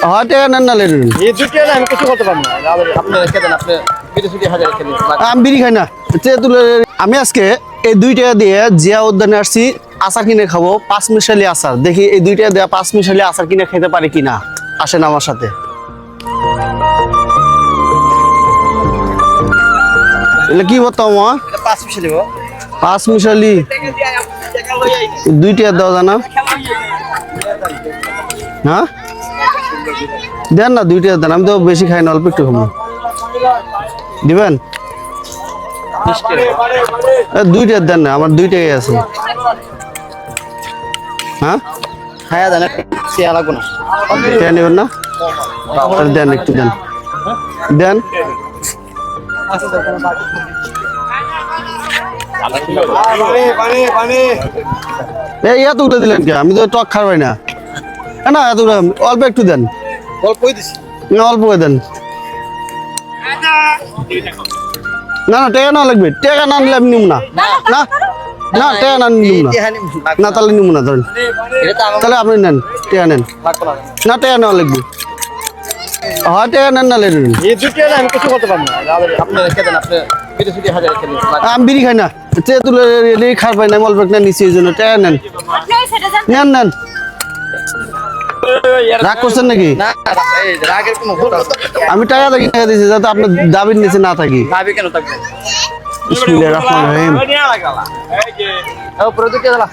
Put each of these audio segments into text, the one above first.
হ্যাঁ টাকা নেন না লেন এই দুটো আমি কিছু করতে পারবো না আপনি রেখে দেন আপনি বিদেশি হাজার রেখে দিন আমি বিড়ি খাই না তুলে আমি আজকে এই 2 টাকা দিয়ে জিয়া উদ্যানে আসছি আচার কিনে খাবো 5 মিশালি আচার দেখি এই 2 টাকা দিয়ে 5 মিশালি আচার কিনে খেতে পারি কিনা আসেন আমার সাথে এলে কি বলতাম মা এটা 5 পিস নিব 5 মিশালি 2 টাকা দাও জানা হ্যাঁ দেন না 2 টাকা দেন আমি তো বেশি খাই না অল্প একটু খাবো দিবেন 2 টাকা দেন না আমার 2 টাকাই আছে হ্যাঁ খায়া দেন সিয়া লাগবে না টাকা নেবেন না তাহলে দেন একটু দেন দেন এই এতগুলো দিলেন কে আমি তো টক খাওয়াই না না এতগুলো অল্প একটু দেন অল্পই দিছি না অল্প করে দেন না না টাকা না লাগবে টাকা না নিলে আমি নিব না না না টাকা না নিব না না তাহলে নিব না ধরেন তাহলে আপনি নেন টাকা নেন না টাকা নেওয়া লাগবে হ্যাঁ টাকা নেন না লেন এই দুটো আমি কিছু করতে পারবো না আপনি রেখে দেন আপনি বিদেশি হাজার রেখে দিন আমি বিড়ি খাই না তুলে খার পাই না অল্প একটা নিচ্ছি এই জন্য টাকা নেন নেন নেন রাগ করছেন নাকি না এই রাগের কোনো ভুল আমি টাকা দেখি টাকা দিয়েছি যাতে আপনার দাবির নিচে না থাকি ভাবি কেন থাকবে বিসমিল্লাহির রহমানির রহিম উপরে দিকে দাঁড়া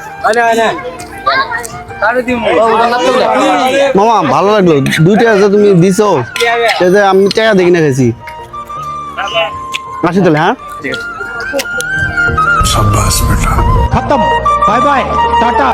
মামা ভালো লাগলো 2 টাকা যে তুমি দিছো সেটা আমি টাকা দেখি না খাইছি আসি তাহলে হ্যাঁ शाबाश बेटा खत्म बाय बाय टाटा